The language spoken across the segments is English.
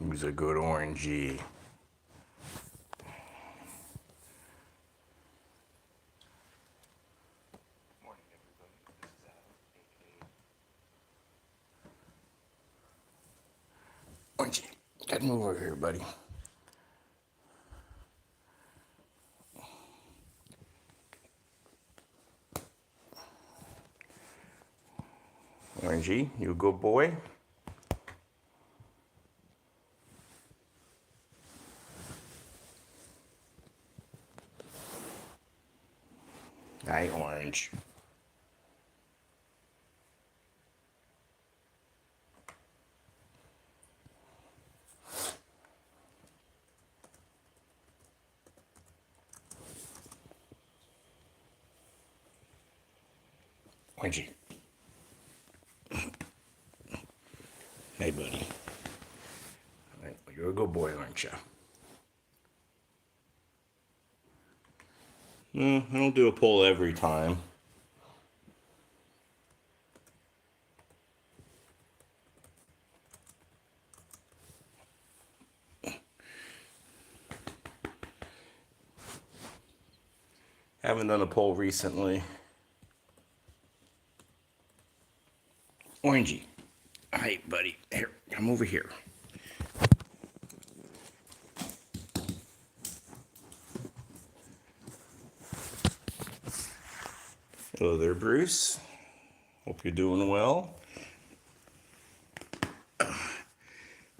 Who's a good orangey? Morning, everybody. This is Adam, aka Orangey. Gotta move over here, buddy. Orangey, you a good boy? Hi, Orange. Orangey. Hey, buddy. All right, you're a good boy, aren't you? I don't do a pull every time. Haven't done a pull recently. Orangey. Hi, buddy. Here, come over here. Hello there, Bruce. Hope you're doing well.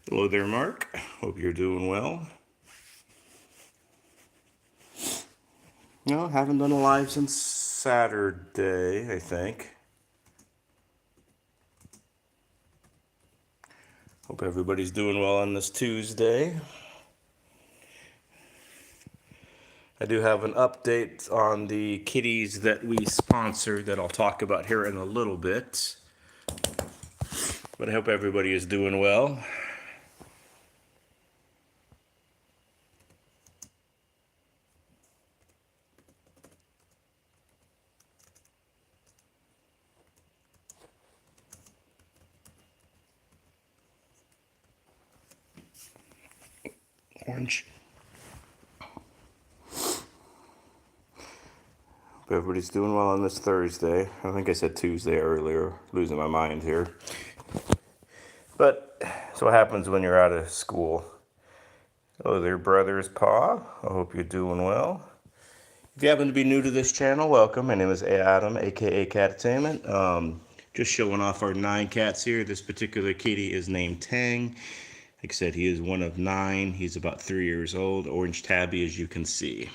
Hello there, Mark. Hope you're doing well. No, haven't done a live since Saturday, I think. Hope everybody's doing well on this Tuesday. I do have an update on the kitties that we sponsor that I'll talk about here in a little bit. But I hope everybody is doing well. Orange. Hope everybody's doing well on this Thursday. I think I said Tuesday earlier. Losing my mind here. But that's what happens when you're out of school. Hello there, Brother's Paw. I hope you're doing well. If you happen to be new to this channel, welcome. My name is Adam, aka Catattainment. Just showing off our 9 cats here. This particular kitty is named Tang. Like I said, he is one of 9. He's about 3 years old. Orange tabby, as you can see.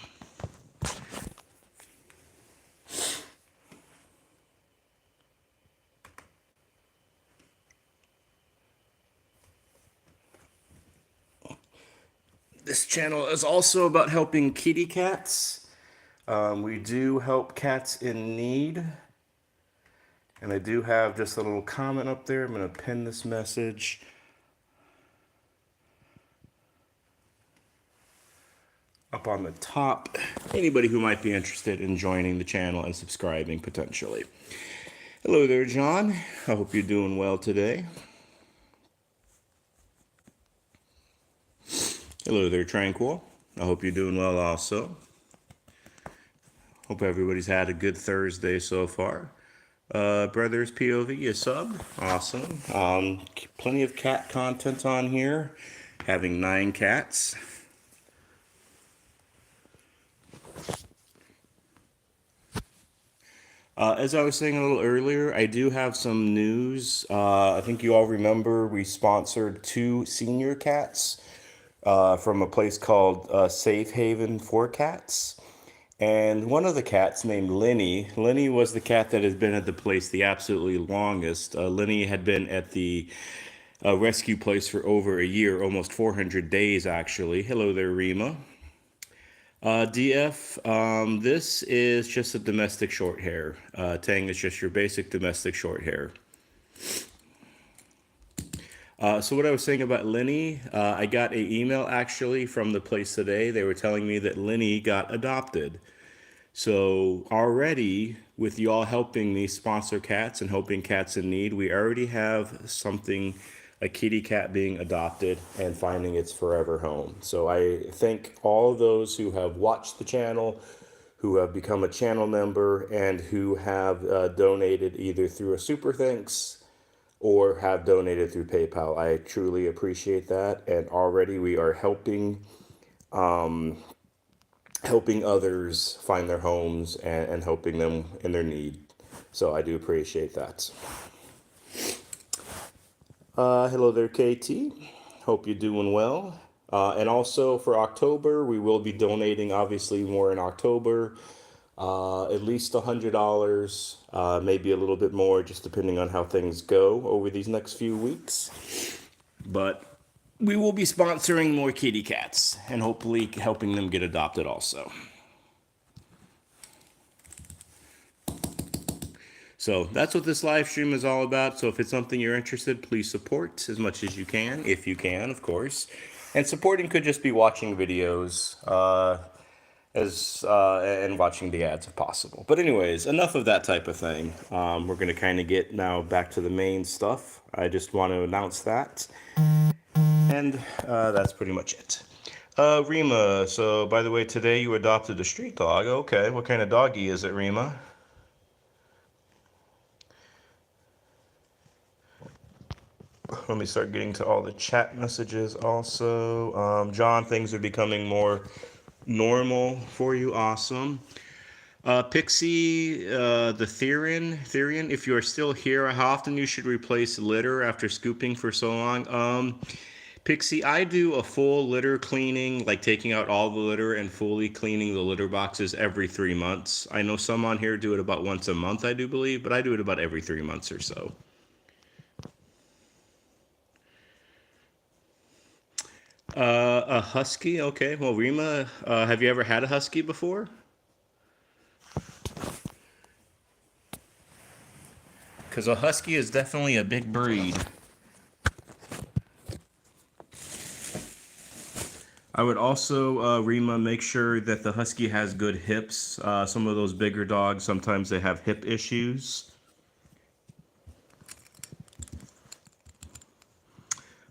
This channel is also about helping kitty cats. We do help cats in need. And I do have just a little comment up there. I'm going to pin this message. Up on the top. Anybody who might be interested in joining the channel and subscribing potentially. Hello there, John. I hope you're doing well today. Hello there, Tranquil. I hope you're doing well also. Hope everybody's had a good Thursday so far. Brothers POV, a sub. Awesome. Plenty of cat content on here. Having 9 cats. As I was saying a little earlier, I do have some news. I think you all remember we sponsored 2 senior cats from a place called Safe Haven for Cats. And one of the cats named Lenny. Lenny was the cat that has been at the place the absolutely longest. Lenny had been at the rescue place for over a year, almost 400 days actually. Hello there, Rima. DF, this is just a domestic short hair. Tang is just your basic domestic short hair. So what I was saying about Lenny, I got an email actually from the place today. They were telling me that Lenny got adopted. So already, with y'all helping me sponsor cats and helping cats in need, we already have something, a kitty cat being adopted and finding its forever home. So I thank all those who have watched the channel, who have become a channel member, and who have donated either through a super thanks or have donated through PayPal. I truly appreciate that. And already we are helping others find their homes and helping them in their need. So I do appreciate that. Hello there, KT. Hope you're doing well. And also for October, we will be donating obviously more in October. At least $100, maybe a little bit more, just depending on how things go over these next few weeks. But we will be sponsoring more kitty cats and hopefully helping them get adopted also. So that's what this live stream is all about. So if it's something you're interested, please support as much as you can, if you can, of course. And supporting could just be watching videos and watching the ads if possible. But anyways, enough of that type of thing. We're going to kind of get now back to the main stuff. I just want to announce that. And that's pretty much it. Rima, so by the way, today you adopted a street dog. Okay, what kind of doggy is it, Rima? Let me start getting to all the chat messages also. John, things are becoming more normal for you. Awesome. Pixie, the Therian, if you are still here, how often you should replace litter after scooping for so long? Pixie, I do a full litter cleaning, like taking out all the litter and fully cleaning the litter boxes every 3 months. I know some on here do it about once a month, I do believe, but I do it about every 3 months or so. A husky, okay. Well, Rima, have you ever had a husky before? Because a husky is definitely a big breed. I would also, Rima, make sure that the husky has good hips. Some of those bigger dogs, sometimes they have hip issues.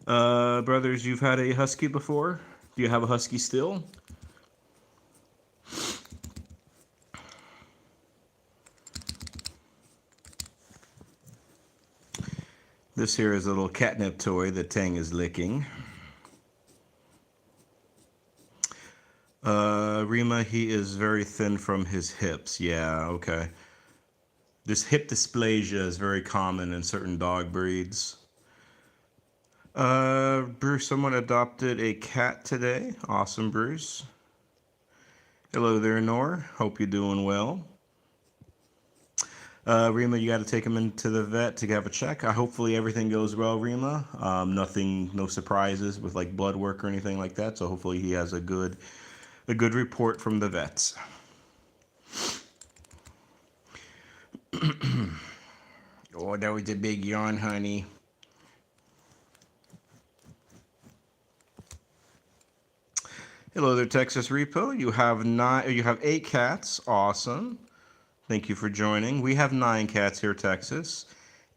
Brothers, you've had a husky before? Do you have a husky still? This here is a little catnip toy that Tang is licking. Rima, he is very thin from his hips. Yeah, okay. This hip dysplasia is very common in certain dog breeds. Bruce, someone adopted a cat today. Awesome, Bruce. Hello there, Nor. Hope you're doing well. Rima, you got to take him into the vet to have a check. Hopefully everything goes well, Rima. No surprises with like blood work or anything like that. So hopefully he has a good report from the vets. Oh, that was a big yawn, honey. Hello there, Texas Repo. You have 8 cats. Awesome. Thank you for joining. We have 9 cats here, Texas.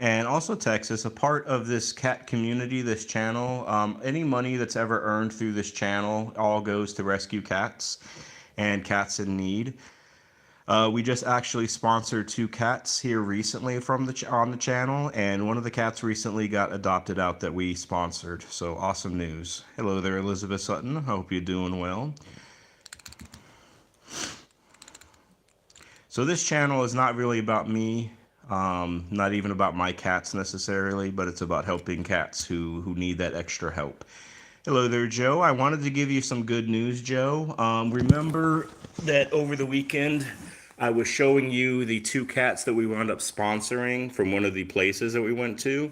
And also, Texas, a part of this cat community, this channel, any money that's ever earned through this channel all goes to rescue cats and cats in need. We just actually sponsored 2 cats here recently from on the channel, and one of the cats recently got adopted out that we sponsored. So awesome news. Hello there, Elizabeth Sutton. Hope you're doing well. So this channel is not really about me, not even about my cats necessarily, but it's about helping cats who need that extra help. Hello there, Joe. I wanted to give you some good news, Joe. Remember that over the weekend, I was showing you the 2 cats that we wound up sponsoring from one of the places that we went to.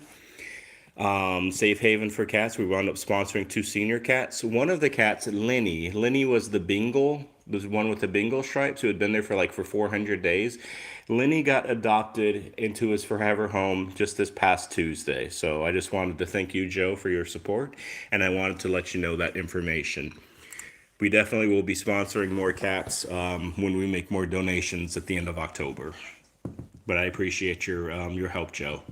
Safe Haven for Cats. We wound up sponsoring 2 senior cats. One of the cats, Lenny was the Bengal. There's one with the Bengal stripes who had been there for 400 days. Lenny got adopted into his forever home just this past Tuesday. So I just wanted to thank you, Joe, for your support, and I wanted to let you know that information. We definitely will be sponsoring more cats when we make more donations at the end of October. But I appreciate your help, Joe.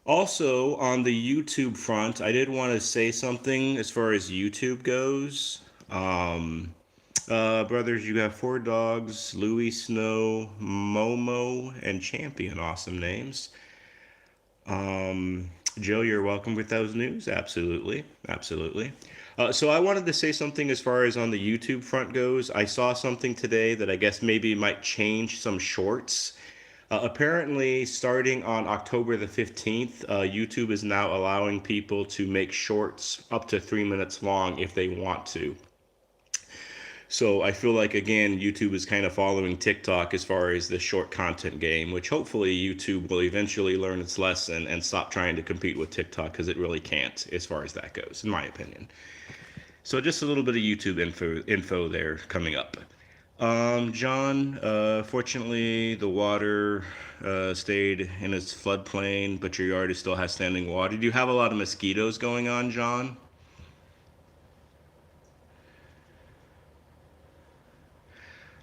Also, on the YouTube front, I did want to say something as far as YouTube goes. Um, Brothers, you have four dogs: Louie, Snow, Momo, and Champion. Awesome names. Um, Joe, you're welcome with those news. Absolutely, absolutely. So I wanted to say something as far as on the YouTube front goes. I saw something today that I guess maybe might change some shorts. Apparently, starting on October the 15th, YouTube is now allowing people to make shorts up to 3 minutes long if they want to. So I feel like, again, YouTube is kind of following TikTok as far as the short content game, which hopefully YouTube will eventually learn its lesson and stop trying to compete with TikTok, because it really can't as far as that goes, in my opinion. So just a little bit of YouTube info there coming up. John, fortunately, the water stayed in its floodplain, but your yard still has standing water. Do you have a lot of mosquitoes going on, John?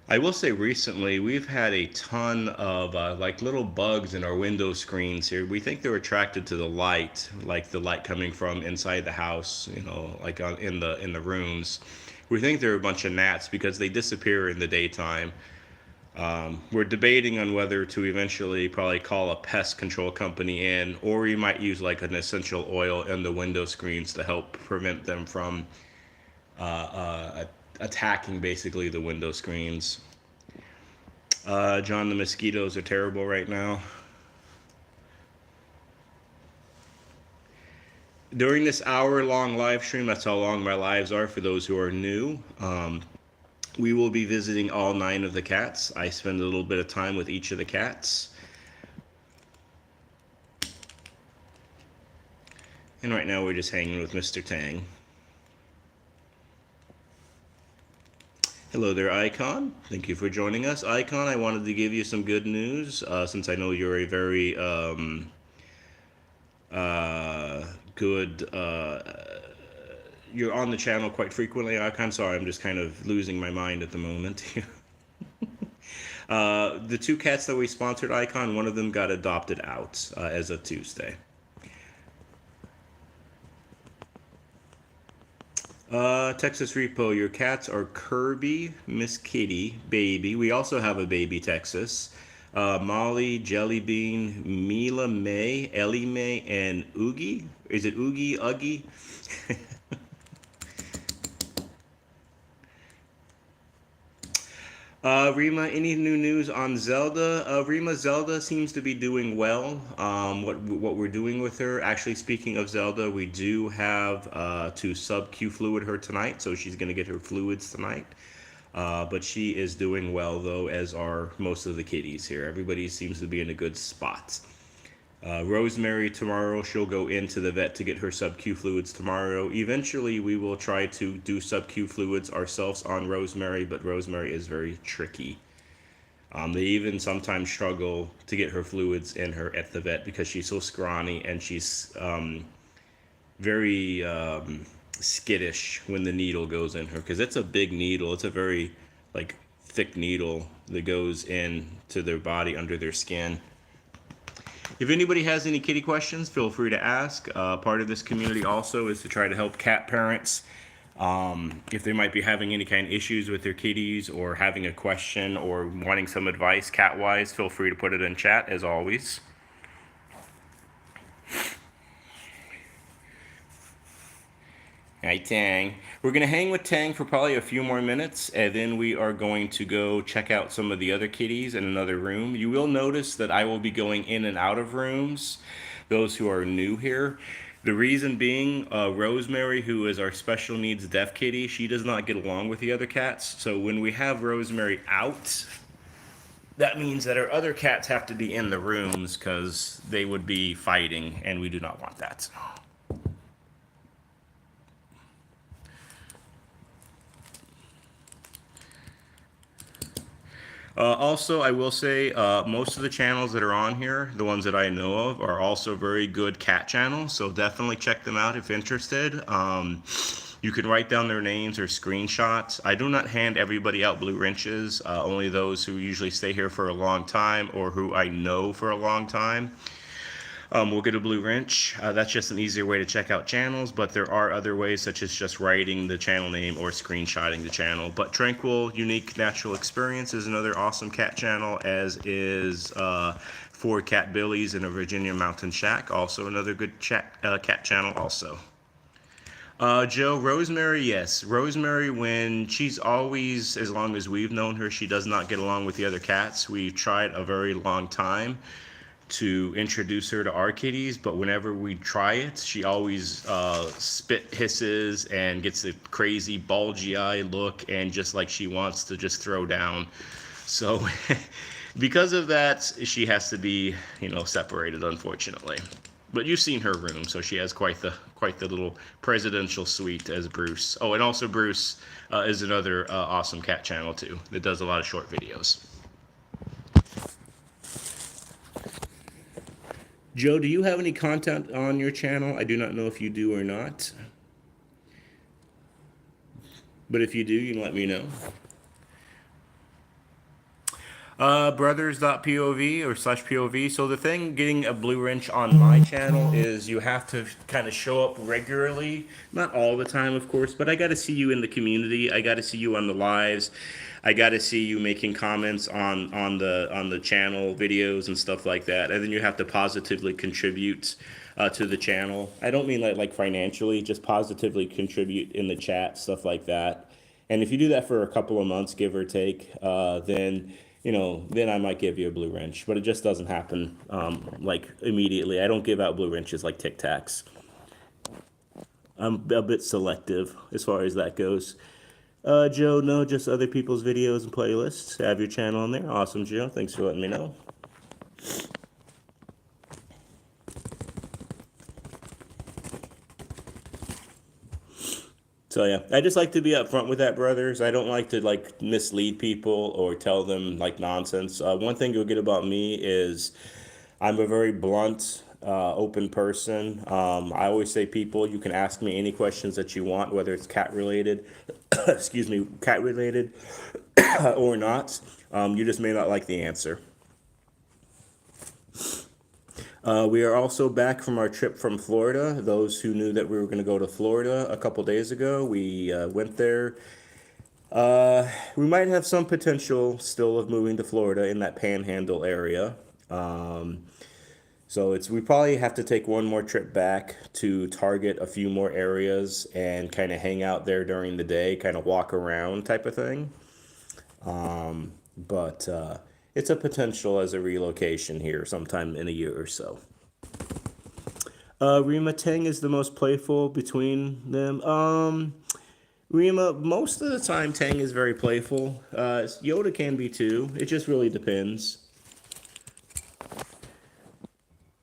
I will say recently we've had a ton of like little bugs in our window screens here. We think they're attracted to the light, like the light coming from inside the house, like in the rooms. We think they're a bunch of gnats because they disappear in the daytime. We're debating on whether to eventually probably call a pest control company in, or we might use like an essential oil in the window screens to help prevent them from attacking basically the window screens. John, the mosquitoes are terrible right now. During this hour-long live stream, that's how long my lives are for those who are new. We will be visiting all 9 of the cats. I spend a little bit of time with each of the cats. And right now we're just hanging with Mr. Tang. Hello there, Icon. Thank you for joining us. Icon, I wanted to give you some good news, since I know you're a very good... you're on the channel quite frequently, Icon. Sorry, I'm just kind of losing my mind at the moment. The 2 cats that we sponsored, Icon, one of them got adopted out as of Tuesday. Texas Repo, your cats are Kirby, Miss Kitty, Baby. We also have a baby Texas. Molly, Jellybean, Mila May, Ellie May, and Oogie. Is it Oogie, Uggy? Rima, any new news on Zelda? Rima, Zelda seems to be doing well. What we're doing with her, actually speaking of Zelda, we do have to sub-Q fluid her tonight, so she's going to get her fluids tonight. But she is doing well, though, as are most of the kitties here. Everybody seems to be in a good spot. Rosemary, tomorrow, she'll go into the vet to get her sub-Q fluids tomorrow. Eventually, we will try to do sub-Q fluids ourselves on Rosemary, but Rosemary is very tricky. They even sometimes struggle to get her fluids in her at the vet because she's so scrawny, and she's very skittish when the needle goes in her, because it's a big needle. It's a very like thick needle that goes into their body under their skin. If anybody has any kitty questions, feel free to ask. Part of this community also is to try to help cat parents. If they might be having any kind of issues with their kitties, or having a question, or wanting some advice cat-wise, feel free to put it in chat, as always. Hi, Tang. We're going to hang with Tang for probably a few more minutes, and then we are going to go check out some of the other kitties in another room. You will notice that I will be going in and out of rooms, those who are new here. The reason being, Rosemary, who is our special needs deaf kitty, she does not get along with the other cats. So when we have Rosemary out, that means that our other cats have to be in the rooms because they would be fighting, and we do not want that. Also, I will say most of the channels that are on here, the ones that I know of, are also very good cat channels. So definitely check them out if interested. You can write down their names or screenshots. I do not hand everybody out blue wrenches, only those who usually stay here for a long time or who I know for a long time. We'll get a blue wrench. That's just an easier way to check out channels, but there are other ways, such as just writing the channel name or screenshotting the channel. But Tranquil Unique Natural Experience is another awesome cat channel, as is Four Cat Billies in a Virginia Mountain Shack, also another good cat channel also. Joe, Rosemary, yes. Rosemary, when she's always, as long as we've known her, she does not get along with the other cats. We've tried a very long time to introduce her to our kitties, but whenever we try it, she always spit hisses and gets a crazy bulgy eye look, and just like she wants to just throw down. So because of that, she has to be, separated, unfortunately. But you've seen her room, so she has quite the little presidential suite as Bruce. Oh, and also Bruce is another awesome cat channel too that does a lot of short videos. Joe, do you have any content on your channel? I do not know if you do or not. But if you do, you can let me know. Brothers.pov or /POV. So the thing getting a blue wrench on my channel is you have to kind of show up regularly. Not all the time, of course, but I got to see you in the community. I got to see you on the lives. I got to see you making comments on the channel videos and stuff like that. And then you have to positively contribute to the channel. I don't mean like financially, just positively contribute in the chat, stuff like that. And if you do that for a couple of months, give or take, then I might give you a blue wrench. But it just doesn't happen like immediately. I don't give out blue wrenches like Tic Tacs. I'm a bit selective as far as that goes. Joe, no, just other people's videos and playlists. Have your channel on there. Awesome, Joe. Thanks for letting me know. So yeah, I just like to be upfront with that, brothers. I don't like to like mislead people or tell them like nonsense. One thing you'll get about me is I'm a very blunt, open person. I always say, people, you can ask me any questions that you want, whether it's cat related, excuse me, cat related or not. You just may not like the answer. We are also back from our trip from Florida. Those who knew that we were going to go to Florida a couple days ago, we went there. We might have some potential still of moving to Florida in that Panhandle area. So we probably have to take one more trip back to target a few more areas and kind of hang out there during the day, kind of walk around type of thing. But it's a potential as a relocation here sometime in a year or so. Rima, Tang is the most playful between them. Rima, most of the time Tang is very playful. Yoda can be too. It just really depends.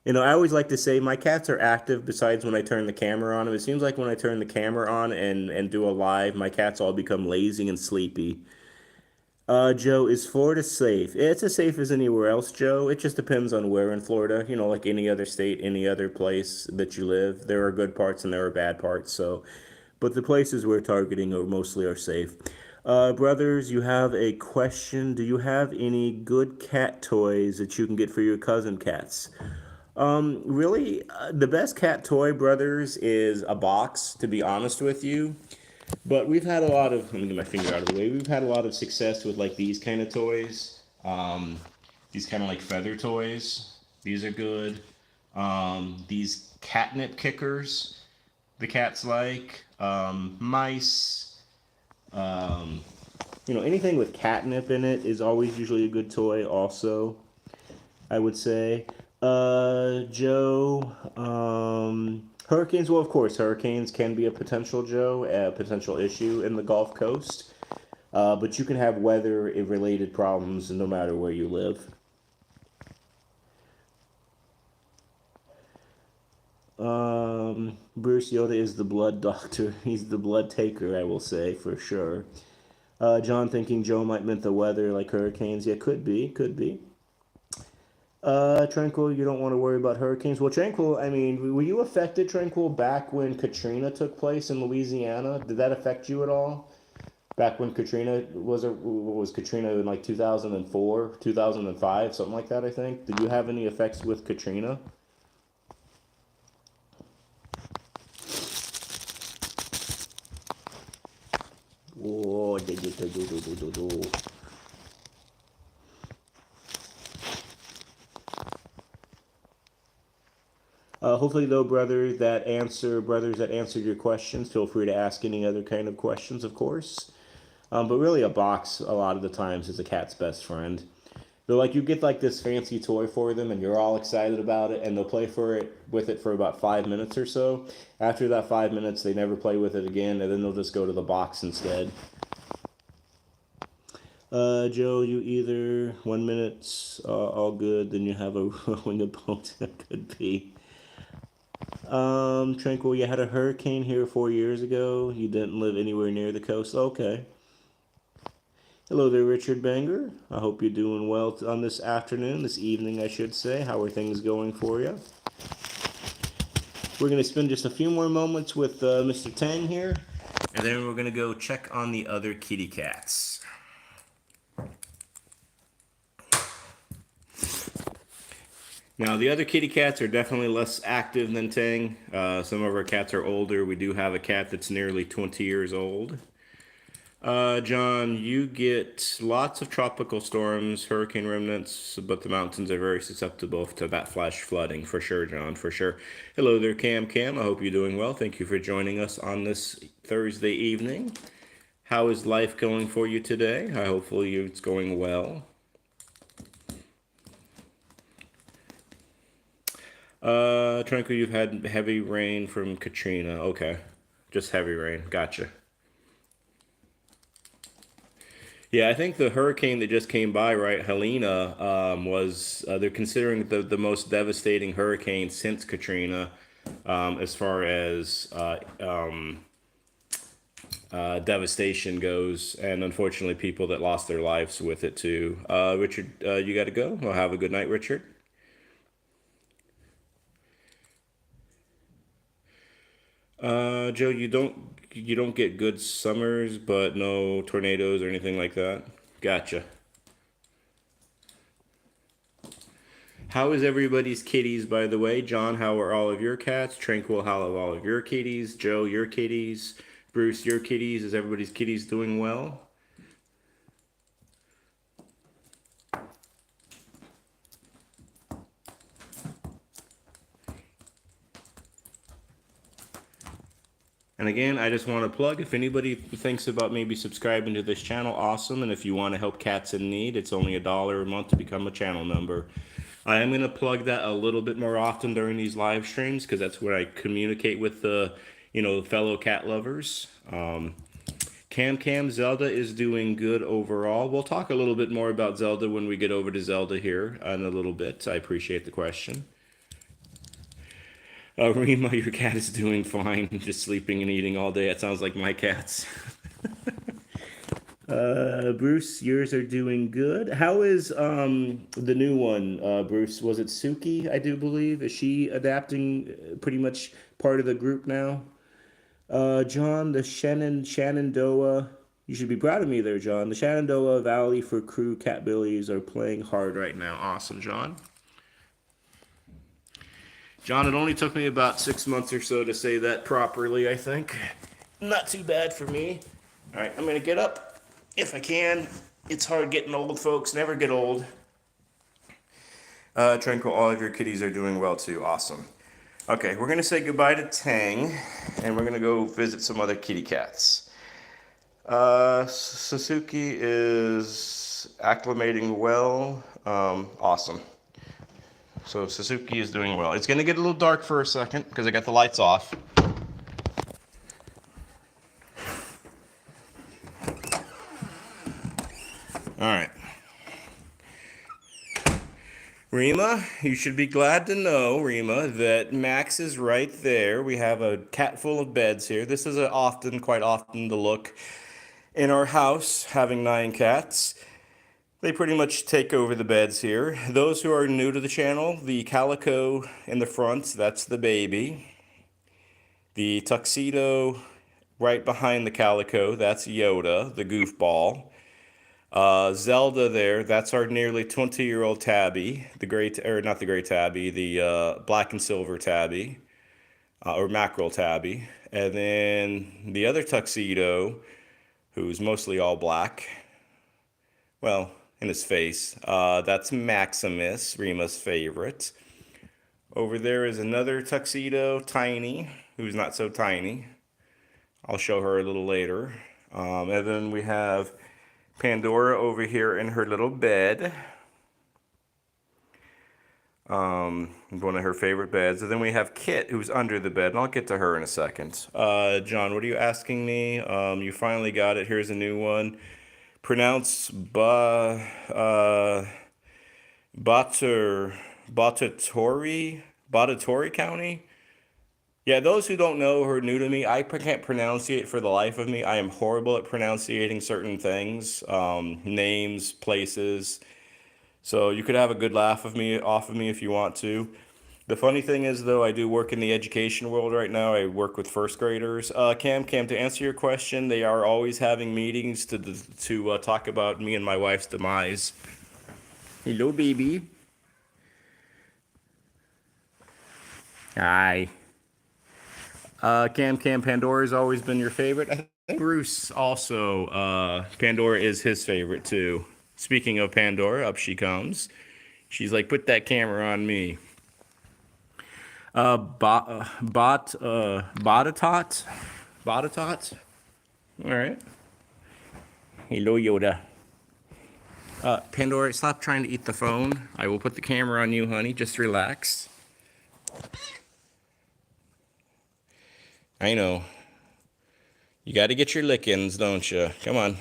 I always like to say my cats are active besides when I turn the camera on them. It seems like when I turn the camera on and do a live, my cats all become lazy and sleepy. Joe, is Florida safe? It's as safe as anywhere else, Joe. It just depends on where in Florida. Like any other state, any other place that you live. There are good parts and there are bad parts. But the places we're targeting mostly are safe. Brothers, you have a question. Do you have any good cat toys that you can get for your cousin cats? Really, the best cat toy, brothers, is a box, to be honest with you. But we've had a lot of, let me get my finger out of the way. We've had a lot of success with like these kind of toys. These kind of like feather toys. These are good. These catnip kickers, the cats like. Mice. Anything with catnip in it is always usually a good toy also, I would say. Joe, hurricanes, well, of course, hurricanes can be a potential, Joe, a potential issue in the Gulf Coast. But you can have weather-related problems no matter where you live. Bruce, Yoda is the blood doctor. He's the blood taker, I will say, for sure. John thinking Joe might meant the weather like hurricanes. Yeah, could be. Tranquil, you don't want to worry about hurricanes. Well, Tranquil, I mean, were you affected, Tranquil, back when Katrina took place in Louisiana? Did that affect you at all? Back when Katrina was Katrina in like 2004, 2005, something like that, I think. Did you have any effects with Katrina? Hopefully, though, brothers that answered your questions. Feel free to ask any other kind of questions, of course. But really, a box a lot of the times is a cat's best friend. They're like, you get like this fancy toy for them, and you're all excited about it, and they'll play with it for about 5 minutes or so. After that 5 minutes, they never play with it again, and then they'll just go to the box instead. Joe, you either 1 minute, all good, then you have a rolling opponent. Could be. Tranquil, you had a hurricane here 4 years ago. You didn't live anywhere near the coast. Okay. Hello there, Richard Banger. I hope you're doing well on this afternoon, this evening, I should say. How are things going for you? We're going to spend just a few more moments with Mr. Tang here, and then we're going to go check on the other kitty cats. Now, the other kitty cats are definitely less active than Tang. Some of our cats are older. We do have a cat that's nearly 20 years old. John, you get lots of tropical storms, hurricane remnants, but the mountains are very susceptible to that flash flooding. For sure, John, for sure. Hello there, Cam. I hope you're doing well. Thank you for joining us on this Thursday evening. How is life going for you today? Hopefully it's going well. Tranquil, you've had heavy rain from Katrina. Okay. Just heavy rain. Gotcha. Yeah, I think the hurricane that just came by, right, Helena, was, they're considering the most devastating hurricane since Katrina, as far as devastation goes, and unfortunately people that lost their lives with it too. Richard, you got to go. Well, have a good night, Richard. Joe, you don't get good summers, but no tornadoes or anything like that. Gotcha. How is everybody's kitties, by the way? John, how are all of your cats? Tranquil, how are all of your kitties? Joe, your kitties? Bruce, your kitties? Is everybody's kitties doing well? And again, I just want to plug, if anybody thinks about maybe subscribing to this channel, awesome. And if you want to help cats in need, it's only $1 a month to become a channel member. I am going to plug that a little bit more often during these live streams, because that's where I communicate with the, fellow cat lovers. Zelda is doing good overall. We'll talk a little bit more about Zelda when we get over to Zelda here in a little bit. I appreciate the question. Rima, your cat is doing fine, just sleeping and eating all day. It sounds like my cats. Bruce, yours are doing good. How is the new one, Bruce? Was it Suki, I do believe? Is she adapting pretty much part of the group now? John, the Shenandoah, you should be proud of me there, John. The Shenandoah Valley for Crew Catbillies are playing hard right now. Awesome, John. John, it only took me about 6 months or so to say that properly, I think. Not too bad for me. All right, I'm going to get up if I can. It's hard getting old, folks. Never get old. Tranquil, all of your kitties are doing well, too. Awesome. Okay, we're going to say goodbye to Tang, and we're going to go visit some other kitty cats. Suzuki is acclimating well. Awesome. So Suzuki is doing well. It's going to get a little dark for a second because I got the lights off. All right. Rima, you should be glad to know, Rima, that Max is right there. We have a cat full of beds here. This is quite often the look in our house, having 9 cats. They pretty much take over the beds here. Those who are new to the channel, the calico in the front, that's the baby. The tuxedo right behind the calico, that's Yoda, the goofball. Zelda there, that's our nearly 20-year-old tabby, not the gray tabby, the black and silver tabby, or mackerel tabby. And then the other tuxedo, who's mostly all black. Well, in his face. That's Maximus, Rima's favorite. Over there is another tuxedo, Tiny, who's not so tiny. I'll show her a little later. And then we have Pandora over here in her little bed. One of her favorite beds. And then we have Kit, who's under the bed, and I'll get to her in a second. John, what are you asking me? You finally got it. Here's a new one. Pronounce Bator, Batatori County. Yeah, those who don't know who are new to me, I can't pronunciate for the life of me. I am horrible at pronunciating certain things, names, places. So you could have a good laugh off of me if you want to. The funny thing is, though, I do work in the education world right now. I work with first graders. Cam, to answer your question, they are always having meetings to talk about me and my wife's demise. Hello, baby. Hi. Cam, Pandora's always been your favorite. I think Bruce also, Pandora is his favorite too. Speaking of Pandora, up she comes. She's like, put that camera on me. Botatot? Botatot? All right. Hello, Yoda. Pandora, stop trying to eat the phone. I will put the camera on you, honey. Just relax. I know. You got to get your lickings, don't you? Come on.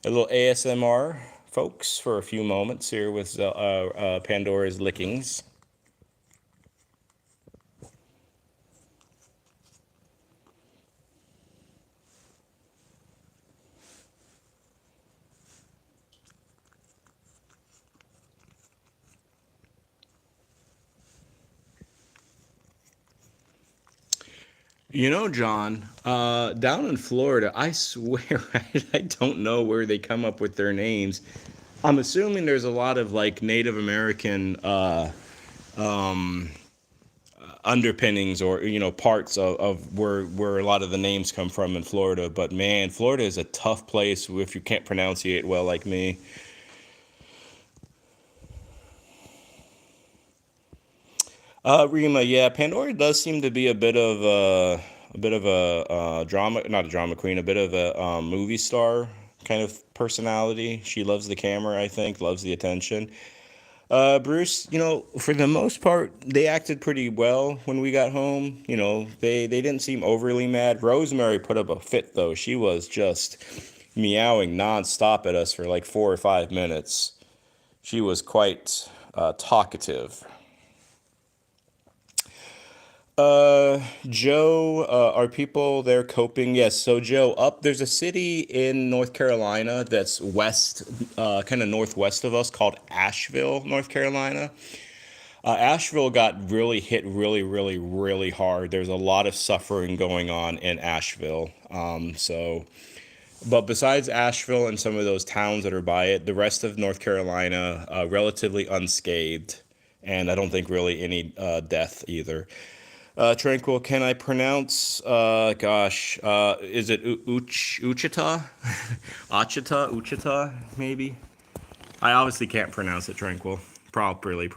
A little ASMR, folks, for a few moments here with Pandora's lickings. You know, John, down in Florida, I swear I don't know where they come up with their names. I'm assuming there's a lot of like Native American underpinnings or parts of where a lot of the names come from in Florida. But man, Florida is a tough place if you can't pronunciate well like me. Rima, yeah, Pandora does seem to be a bit of a drama, not a drama queen, a bit of a movie star kind of personality. She loves the camera, I think, loves the attention. Bruce, for the most part, they acted pretty well when we got home. They didn't seem overly mad. Rosemary put up a fit, though. She was just meowing nonstop at us for like 4 or 5 minutes. She was quite talkative. Joe, are people there coping? Yes. So Joe, there's a city in North Carolina that's west, kind of northwest of us called Asheville, North Carolina. Asheville got really hit really, really, really hard. There's a lot of suffering going on in Asheville. But besides Asheville and some of those towns that are by it, the rest of North Carolina, relatively unscathed. And I don't think really any death either. Tranquil, can I pronounce, is it Uchita? Uchita, maybe? I obviously can't pronounce it, Tranquil. Probably.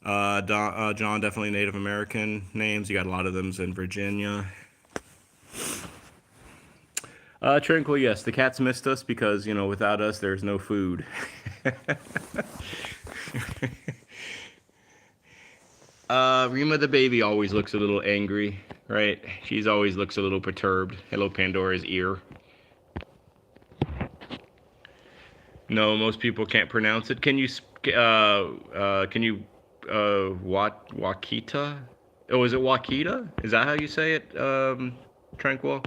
John, definitely Native American names. You got a lot of them in Virginia. Tranquil, yes, the cats missed us because, without us, there's no food. Rima the baby always looks a little angry, right? She's always looks a little perturbed. Hello, Pandora's ear. No, most people can't pronounce it. Wakita? Oh, is it Wakita? Is that how you say it, Tranquil?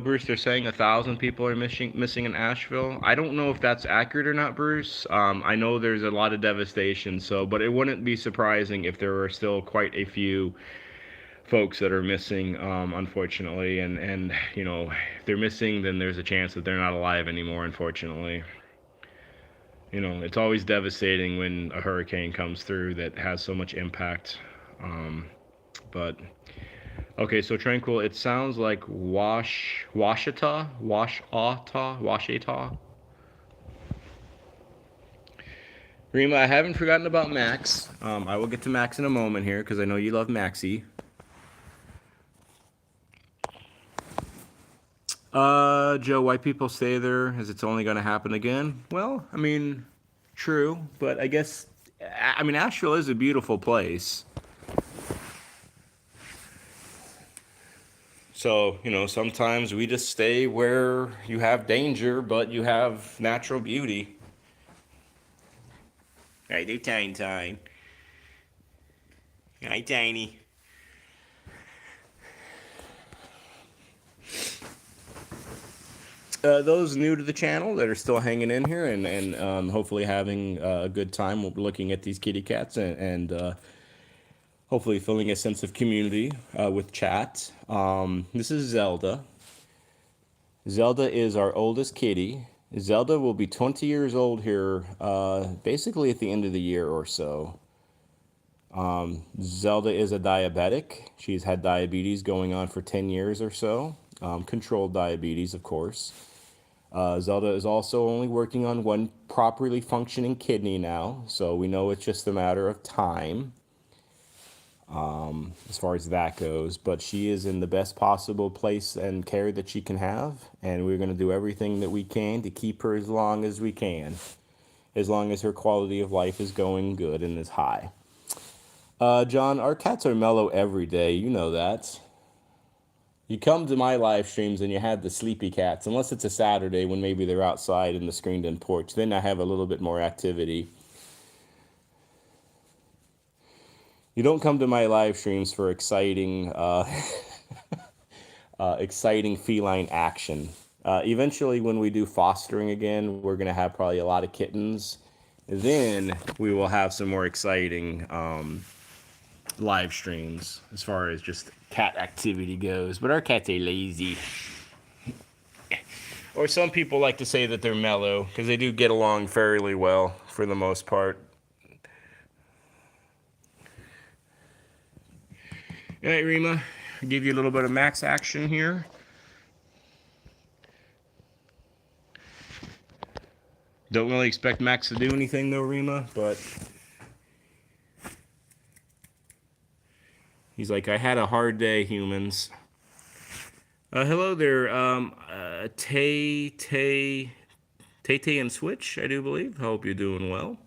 Bruce, they're saying 1,000 people are missing in Asheville. I don't know if that's accurate or not, Bruce. I know there's a lot of devastation, but it wouldn't be surprising if there were still quite a few folks that are missing, unfortunately. And if they're missing, then there's a chance that they're not alive anymore, unfortunately. You know, it's always devastating when a hurricane comes through that has so much impact. But okay, so Tranquil, it sounds like Washita. Rima, I haven't forgotten about Max. I will get to Max in a moment here because I know you love Maxie. Joe, why people stay there is it's only going to happen again? Well, I mean, true, but I guess, I mean, Asheville is a beautiful place. So, you know, sometimes we just stay where you have danger, but you have natural beauty. Hey, they're tiny. Hi, tiny. Those new to the channel that are still hanging in here and hopefully having a good time looking at these kitty cats and hopefully feeling a sense of community with chat. This is Zelda. Zelda is our oldest kitty. Zelda will be 20 years old here basically at the end of the year or so. Zelda is a diabetic. She's had diabetes going on for 10 years or so. Controlled diabetes, of course. Zelda is also only working on one properly functioning kidney now, so we know it's just a matter of time as far as that goes. But she is in the best possible place and care that she can have, and we're going to do everything that we can to keep her as long as we can, as long as her quality of life is going good and is high. John, our cats are mellow every day. You know that. You come to my live streams and you have the sleepy cats, unless it's a Saturday when maybe they're outside in the screened-in porch. Then I have a little bit more activity. You don't come to my live streams for exciting, exciting feline action. Eventually, when we do fostering again, we're going to have probably a lot of kittens. Then we will have some more exciting live streams as far as just cat activity goes. But our cats are lazy. Or some people like to say that they're mellow because they do get along fairly well for the most part. All right, Rima, I'll give you a little bit of max action here. Don't really expect Max to do anything though, Rima, but he's like, I had a hard day, humans. Hello there, Tay and Switch, I do believe. Hope you're doing well.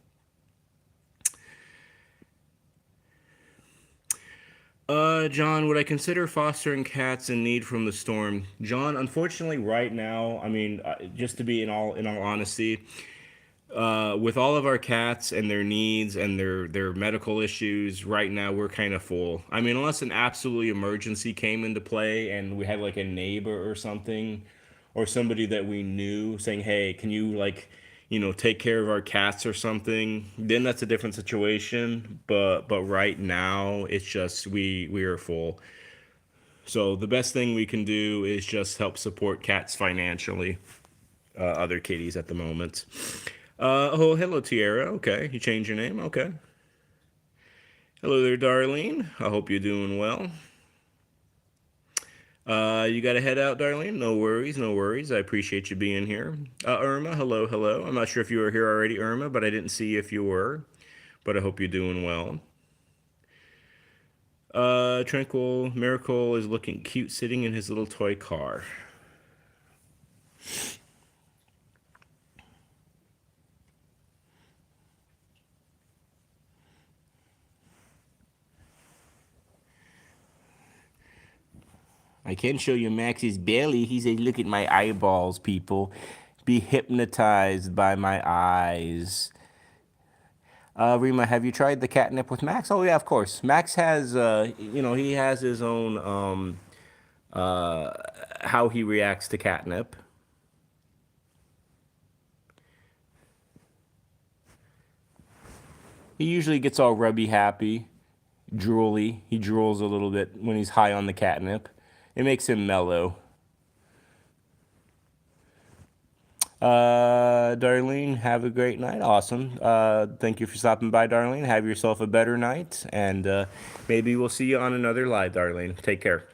John, would I consider fostering cats in need from the storm? John, unfortunately, right now, I mean, just to be in all honesty, with all of our cats and their needs and their medical issues, right now we're kind of full. I mean, unless an absolutely emergency came into play and we had like a neighbor or something, or somebody that we knew saying, "Hey, can you like, you know, take care of our cats or something?" Then that's a different situation. But right now, it's just we are full. So the best thing we can do is just help support cats financially. Other kitties at the moment. Oh, hello, Tiara. Okay, you changed your name. Okay. Hello there, Darlene. I hope you're doing well. You got to head out, Darlene. No worries, no worries. I appreciate you being here. Irma, hello, hello. I'm not sure if you were here already, Irma, but I didn't see if you were. But I hope you're doing well. Tranquil Miracle is looking cute sitting in his little toy car. I can show you Max's belly. He said, look at my eyeballs, people. Be hypnotized by my eyes. Rima, have you tried the catnip with Max? Oh, yeah, of course. Max has, you know, he has his own, how he reacts to catnip. He usually gets all rubby happy, drooly. He drools a little bit when he's high on the catnip. It makes him mellow. Darlene, have a great night. Awesome. Thank you for stopping by, Darlene. Have yourself a better night, and maybe we'll see you on another live, Darlene. Take care.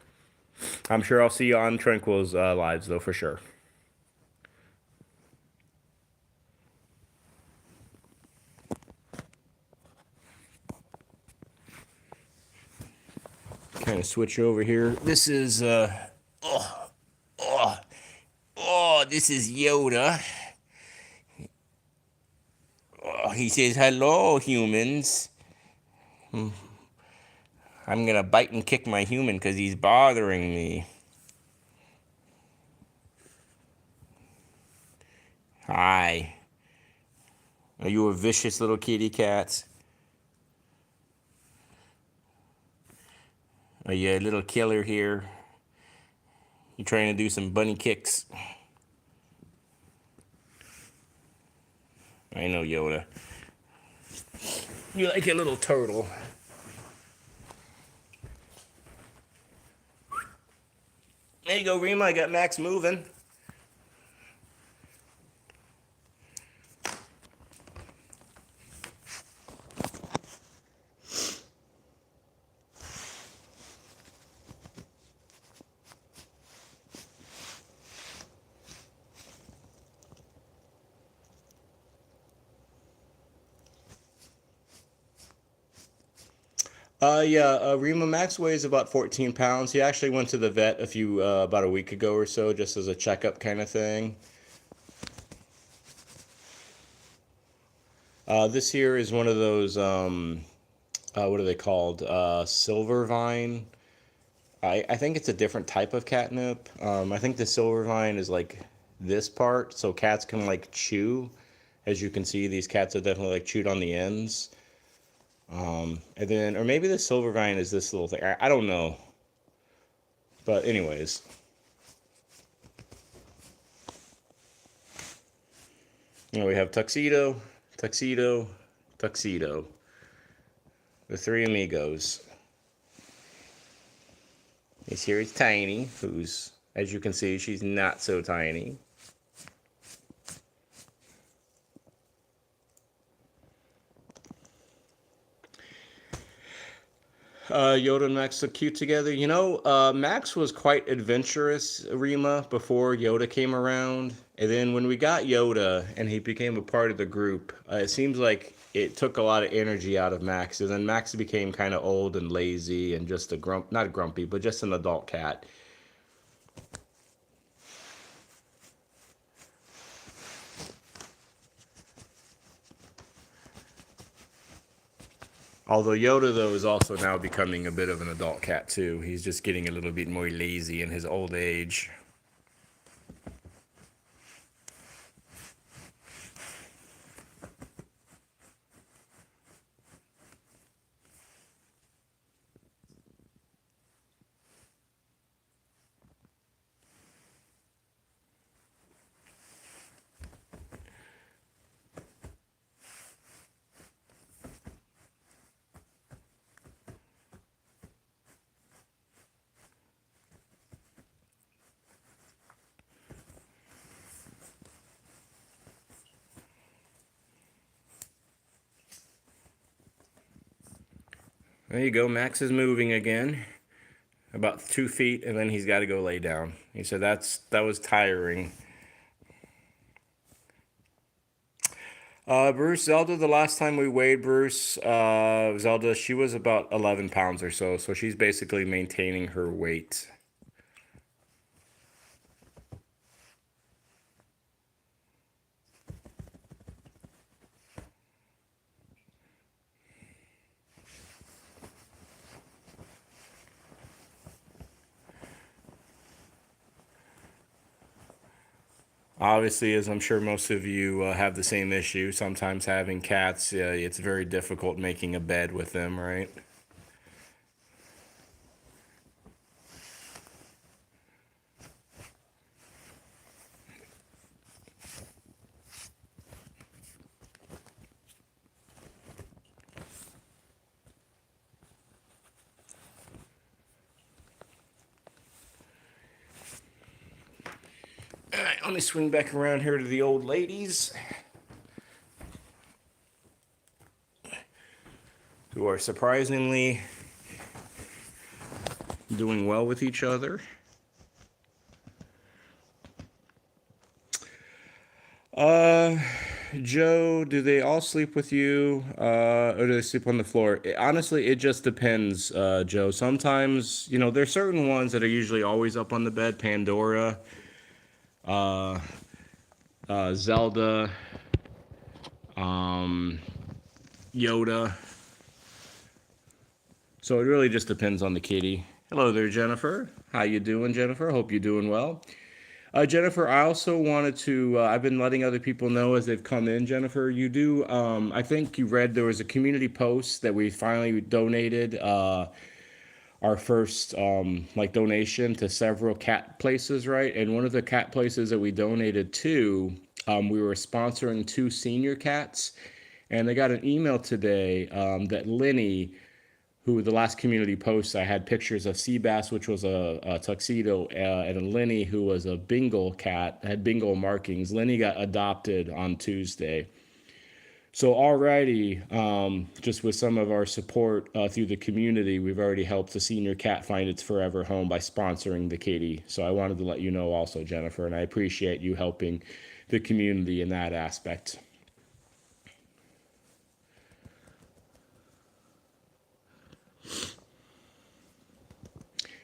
I'm sure I'll see you on Tranquil's lives, though, for sure. Kind of switch over here. This is oh, oh, oh, this is Yoda. Oh, he says, "Hello, humans." I'm gonna bite and kick my human because he's bothering me. Hi. Are you a vicious little kitty cat? Are you a little killer here? You trying to do some bunny kicks? I know, Yoda. You like a little turtle. There you go, Rima. I got Max moving. Rima Max weighs about 14 pounds. He actually went to the vet about a week ago or so, just as a checkup kind of thing. This here is one of those, what are they called? Silver vine. I think it's a different type of catnip. I think the silver vine is like this part, so cats can like chew. As you can see, these cats have definitely like chewed on the ends. And then, or maybe the silver vine is this little thing. I don't know. But anyways. We have Tuxedo, Tuxedo, Tuxedo. The three amigos. This here is Tiny, who's, as you can see, she's not so tiny. Yoda and Max look cute together. You know, Max was quite adventurous, Rima, before Yoda came around. And then when we got Yoda and he became a part of the group, it seems like it took a lot of energy out of Max. And then Max became kind of old and lazy and just not grumpy, but just an adult cat. Although Yoda, though, is also now becoming a bit of an adult cat, too. He's just getting a little bit more lazy in his old age. There you go. Max is moving again. About 2 feet, and then he's got to go lay down. He said that was tiring. Bruce, Zelda, the last time we weighed Bruce, Zelda, she was about 11 pounds or so, so she's basically maintaining her weight. Obviously, as I'm sure most of you have the same issue, sometimes having cats, it's very difficult making a bed with them, right? All right, let me swing back around here to the old ladies, who are surprisingly doing well with each other. Joe, do they all sleep with you, or do they sleep on the floor? Honestly, it just depends, Joe. Sometimes, there's certain ones that are usually always up on the bed. Pandora, Zelda, Yoda. So it really just depends on the kitty. Hello there, Jennifer. How you doing, Jennifer? Hope you're doing well. Jennifer, I also wanted to, I've been letting other people know as they've come in, Jennifer, you do, I think you read there was a community post that we finally donated our first donation to several cat places, right? And one of the cat places that we donated to, we were sponsoring 2 senior cats, and they got an email today that Lenny, who the last community post I had pictures of Seabass, which was a tuxedo, and a Lenny, who was a Bengal cat, had Bengal markings. Lenny got adopted on Tuesday. So already, just with some of our support through the community, we've already helped the senior cat find its forever home by sponsoring the kitty. So I wanted to let you know also, Jennifer, and I appreciate you helping the community in that aspect.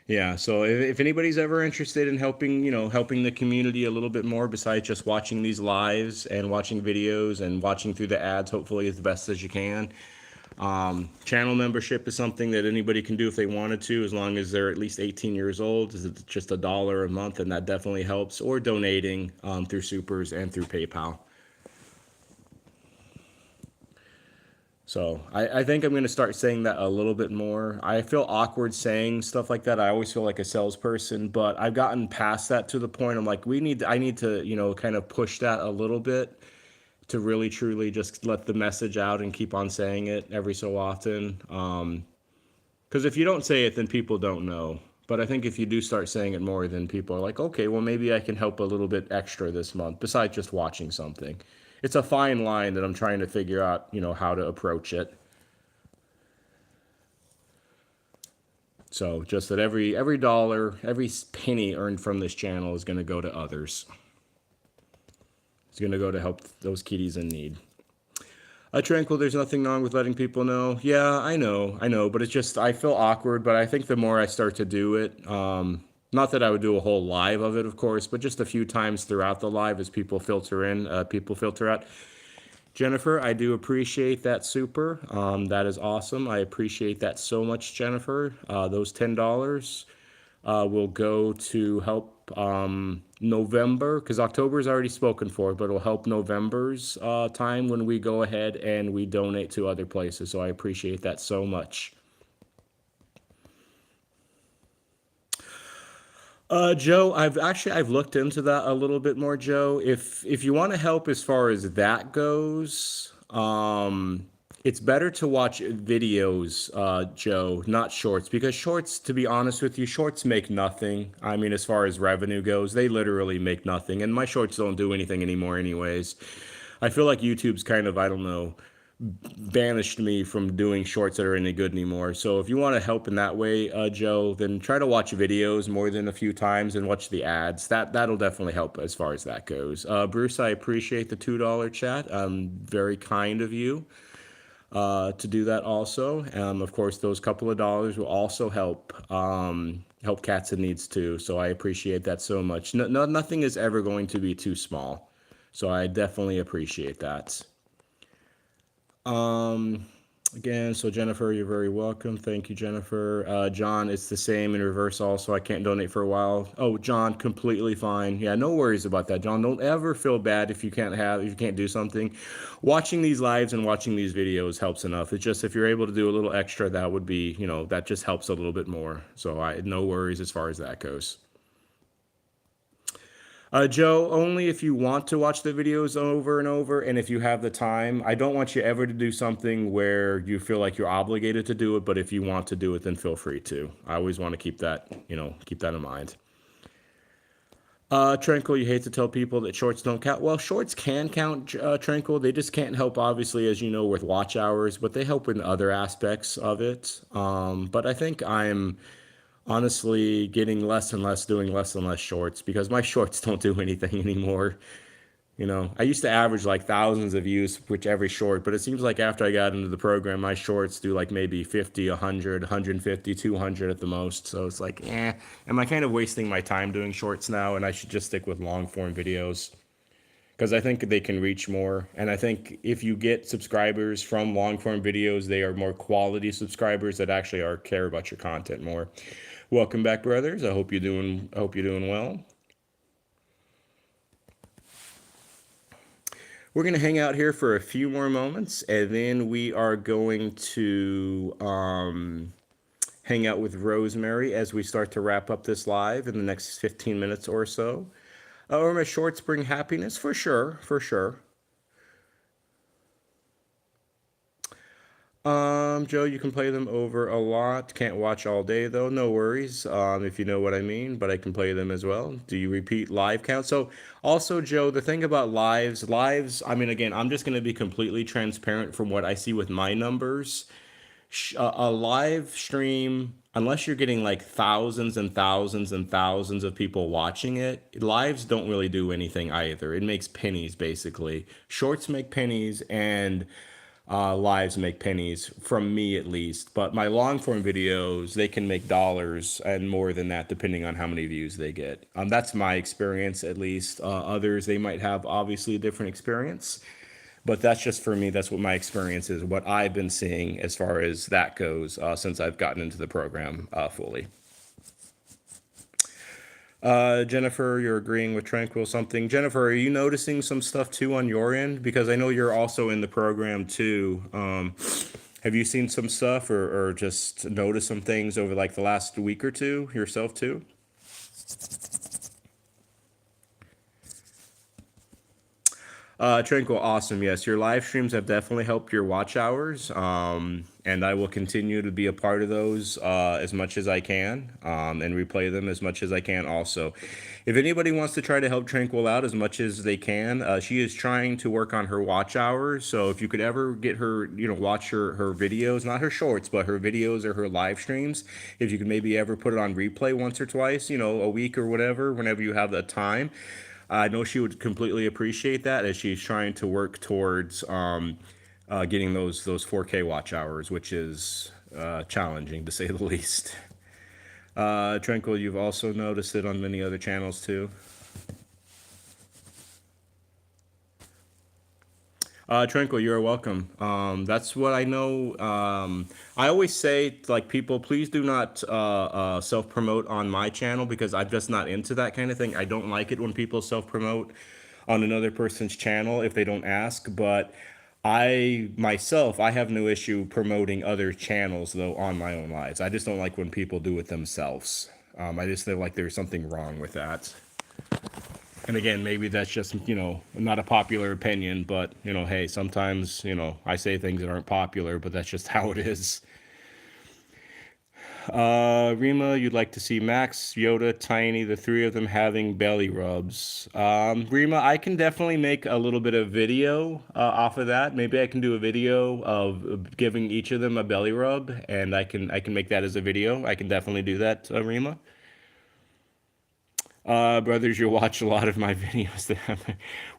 Yeah, so if anybody's ever interested in helping, helping the community a little bit more besides just watching these lives and watching videos and watching through the ads, hopefully as best as you can. Channel membership is something that anybody can do if they wanted to, as long as they're at least 18 years old. It's just $1 a month, and that definitely helps. Or donating through Supers and through PayPal. So I think I'm going to start saying that a little bit more. I feel awkward saying stuff like that. I always feel like a salesperson, but I've gotten past that to the point. I'm like, I need to, kind of push that a little bit to really truly just let the message out and keep on saying it every so often. Because if you don't say it, then people don't know. But I think if you do start saying it more, then people are like, okay, well, maybe I can help a little bit extra this month besides just watching something. It's a fine line that I'm trying to figure out, how to approach it. So just that every dollar, every penny earned from this channel is going to go to others. It's going to go to help those kitties in need. Tranquil, there's nothing wrong with letting people know. Yeah, I know, but it's just, I feel awkward, but I think the more I start to do it, not that I would do a whole live of it, of course, but just a few times throughout the live as people filter in, people filter out. Jennifer, I do appreciate that super. That is awesome. I appreciate that so much, Jennifer. Those $10 will go to help November, because October is already spoken for, but it'll help November's time when we go ahead and we donate to other places. So I appreciate that so much. Joe, I've looked into that a little bit more, Joe. If you want to help as far as that goes, it's better to watch videos, Joe, not shorts, because shorts, to be honest with you, shorts make nothing. I mean, as far as revenue goes, they literally make nothing, and my shorts don't do anything anymore anyways. I feel like YouTube's kind of, I don't know, banished me from doing shorts that are any good anymore. So if you want to help in that way, Joe, then try to watch videos more than a few times and watch the ads. That'll definitely help as far as that goes. Bruce, I appreciate the $2 chat. Very kind of you to do that also. Of course, those couple of dollars will also help help cats in needs too. So I appreciate that so much. Nothing is ever going to be too small. So I definitely appreciate that. Again, so Jennifer, you're very welcome. Thank you, Jennifer. John, it's the same in reverse also. I can't donate for a while. Oh, John, completely fine. Yeah, no worries about that, John. Don't ever feel bad if you can't do something. Watching these lives and watching these videos helps enough. It's just if you're able to do a little extra, that would be, that just helps a little bit more. So no worries as far as that goes. Joe, only if you want to watch the videos over and over and if you have the time. I don't want you ever to do something where you feel like you're obligated to do it, but if you want to do it, then feel free to. I always want to keep that, keep that in mind. Tranquil, you hate to tell people that shorts don't count. Well, shorts can count, Tranquil. They just can't help, obviously, as you know, with watch hours, but they help in other aspects of it. But I think I'm honestly getting less and less, doing less and less shorts because my shorts don't do anything anymore. You know, I used to average like thousands of views which every short, but it seems like after I got into the program, my shorts do like maybe 50, 100, 150, 200 at the most. So it's like, am I kind of wasting my time doing shorts now? And I should just stick with long form videos because I think they can reach more. And I think if you get subscribers from long form videos, they are more quality subscribers that actually are care about your content more. Welcome back, brothers. I hope you're doing well. We're going to hang out here for a few more moments, and then we are going to hang out with Rosemary as we start to wrap up this live in the next 15 minutes or so. Or my shorts bring happiness? For sure, for sure. Joe, you can play them over a lot. Can't watch all day though. No worries. If you know what I mean, but I can play them as well. Do you repeat live count? So also, Joe, the thing about lives, I mean, again, I'm just going to be completely transparent from what I see with my numbers. A live stream, unless you're getting like thousands and thousands and thousands of people watching it, lives don't really do anything either. It makes pennies basically. Shorts make pennies and lives make pennies from me at least. But my long form videos, they can make dollars and more than that depending on how many views they get. That's my experience at least. Others, they might have obviously a different experience. But that's just for me. That's what my experience is, what I've been seeing as far as that goes since I've gotten into the program fully. Jennifer, you're agreeing with Tranquil something. Jennifer, are you noticing some stuff too on your end? Because I know you're also in the program too. Have you seen some stuff or just noticed some things over like the last week or two yourself too? Tranquil, awesome. Yes, your live streams have definitely helped your watch hours, and I will continue to be a part of those as much as I can, and replay them as much as I can. Also, if anybody wants to try to help Tranquil out as much as they can, she is trying to work on her watch hours. So if you could ever get her, watch her videos, not her shorts, but her videos or her live streams, if you could maybe ever put it on replay once or twice, a week or whatever, whenever you have the time. I know she would completely appreciate that as she's trying to work towards getting those 4K watch hours, which is challenging to say the least. Tranquil, you've also noticed it on many other channels too. Tranquil, you're welcome. That's what I know. I always say, like, people, please do not self-promote on my channel because I'm just not into that kind of thing. I don't like it when people self-promote on another person's channel if they don't ask. But I have no issue promoting other channels, though, on my own lives. I just don't like when people do it themselves. I just feel like there's something wrong with that. And again, maybe that's just, not a popular opinion, but, hey, sometimes, I say things that aren't popular, but that's just how it is. Rima, you'd like to see Max, Yoda, Tiny, the three of them having belly rubs. Rima, I can definitely make a little bit of video off of that. Maybe I can do a video of giving each of them a belly rub, and I can make that as a video. I can definitely do that, Rima. Brothers, you'll watch a lot of my videos.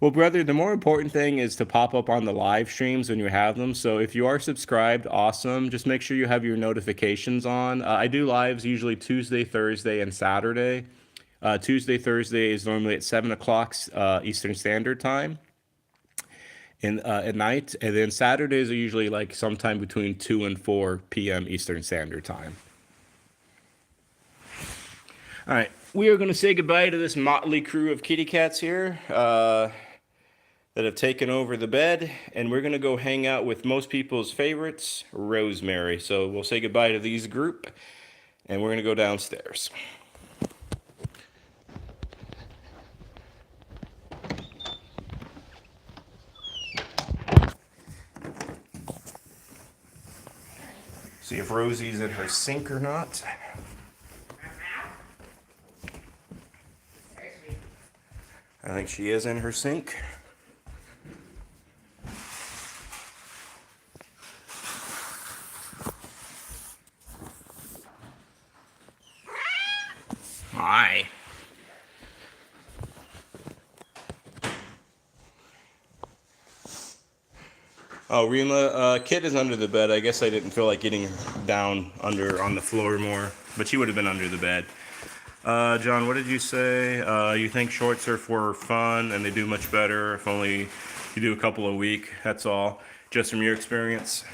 Well, brother, the more important thing is to pop up on the live streams when you have them. So if you are subscribed, awesome. Just make sure you have your notifications on. I do lives usually Tuesday, Thursday, and Saturday. Tuesday, Thursday is normally at 7 o'clock Eastern Standard Time at night. And then Saturdays are usually like sometime between 2 and 4 p.m. Eastern Standard Time. All right, we are going to say goodbye to this motley crew of kitty cats here that have taken over the bed, and we're going to go hang out with most people's favorites, Rosemary. So we'll say goodbye to these group, and we're going to go downstairs. See if Rosie's in her sink or not. I think she is in her sink. Hi. Oh, Rima, Kit is under the bed. I guess I didn't feel like getting her down under on the floor more, but she would have been under the bed. John, what did you say? You think shorts are for fun and they do much better if only you do a couple a week. That's all. Just from your experience.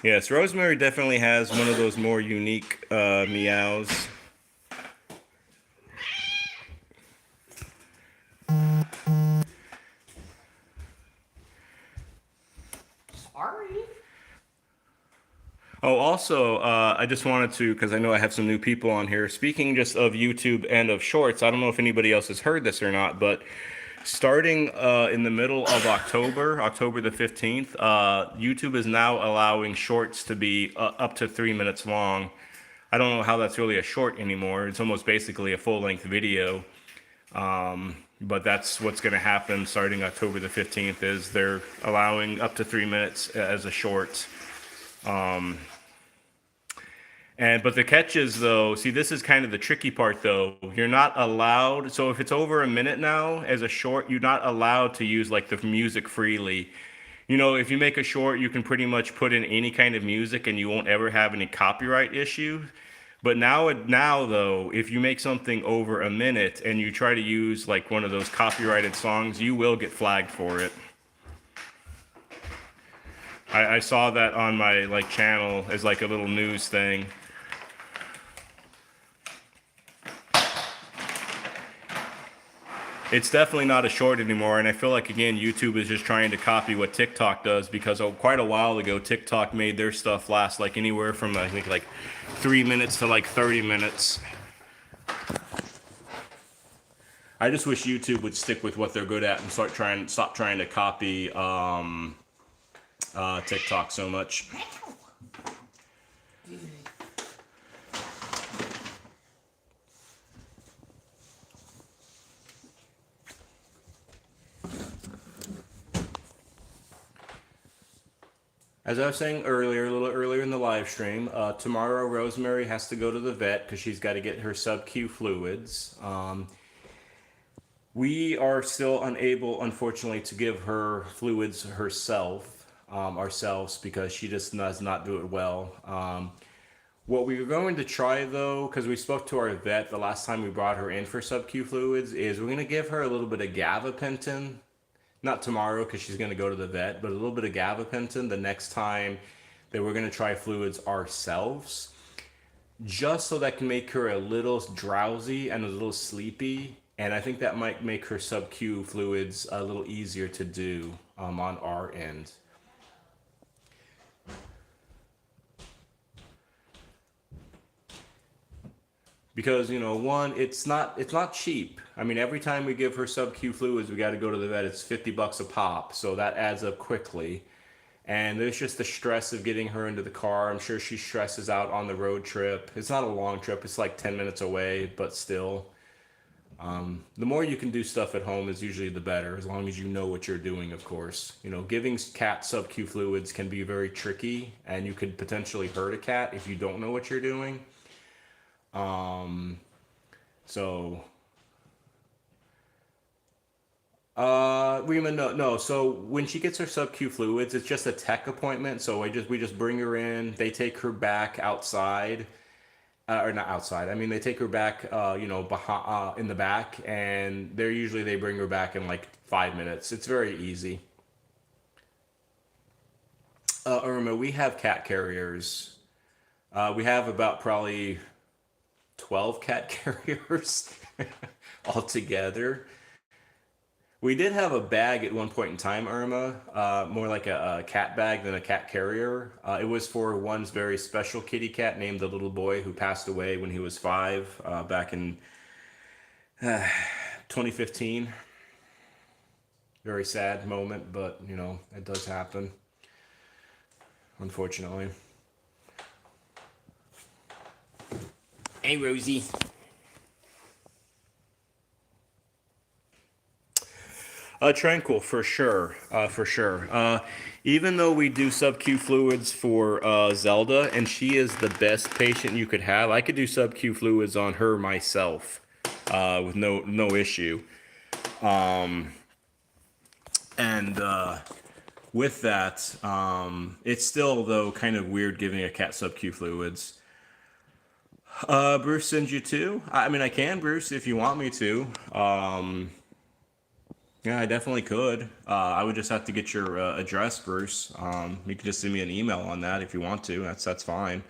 Yes, Rosemary definitely has one of those more unique meows. Sorry. Oh, also, I just wanted to, because I know I have some new people on here. Speaking just of YouTube and of shorts, I don't know if anybody else has heard this or not, but starting in the middle of October, October the 15th, YouTube is now allowing shorts to be up to 3 minutes long. I don't know how that's really a short anymore. It's almost basically a full-length video. But that's what's going to happen starting October the 15th is they're allowing up to 3 minutes as a short. But the catch is though, see, this is kind of the tricky part though. You're not allowed. So if it's over a minute now as a short, you're not allowed to use like the music freely. You know, if you make a short, you can pretty much put in any kind of music and you won't ever have any copyright issue. But now though, if you make something over a minute and you try to use like one of those copyrighted songs, you will get flagged for it. I saw that on my like channel as like a little news thing. It's definitely not a short anymore, and I feel like again YouTube is just trying to copy what TikTok does because quite a while ago TikTok made their stuff last like anywhere from I think like 3 minutes to like 30 minutes. I just wish YouTube would stick with what they're good at and stop trying to copy TikTok so much. As I was saying earlier, a little earlier in the live stream, tomorrow Rosemary has to go to the vet because she's got to get her sub-Q fluids. We are still unable, unfortunately, to give her fluids ourselves, because she just does not do it well. What we were going to try, though, because we spoke to our vet the last time we brought her in for sub-Q fluids, is we're going to give her a little bit of gabapentin. Not tomorrow because she's going to go to the vet, but a little bit of gabapentin the next time that we're going to try fluids ourselves, just so that can make her a little drowsy and a little sleepy. And I think that might make her sub-Q fluids a little easier to do on our end. Because, you know, one, it's not cheap. I mean, every time we give her sub-Q fluids, we got to go to the vet. It's $50 a pop, so that adds up quickly. And there's just the stress of getting her into the car. I'm sure she stresses out on the road trip. It's not a long trip. It's like 10 minutes away, but still. The more you can do stuff at home is usually the better, as long as you know what you're doing, of course. You know, giving cat sub-Q fluids can be very tricky, and you could potentially hurt a cat if you don't know what you're doing. Rima, no. So when she gets her sub-Q fluids, it's just a tech appointment. So we just bring her in. They take her back outside, or not outside. I mean, they take her back, behind, in the back, and they bring her back in like 5 minutes. It's very easy. Irma, we have cat carriers. We have about probably 12 cat carriers altogether. We did have a bag at one point in time, Irma, more like a cat bag than a cat carrier. It was for one's very special kitty cat named the little boy who passed away when he was 5, back in 2015. Very sad moment, but, you know, it does happen, unfortunately. Hey, Rosie. Tranquil, for sure, for sure. Even though we do sub-Q fluids for Zelda, and she is the best patient you could have, I could do sub-Q fluids on her myself with no issue. And with that, it's still though kind of weird giving a cat sub-Q fluids. Bruce sends you two. I mean, I can, Bruce, if you want me to. Yeah, I definitely could. I would just have to get your address, Bruce. You could just send me an email on that if you want to. That's fine.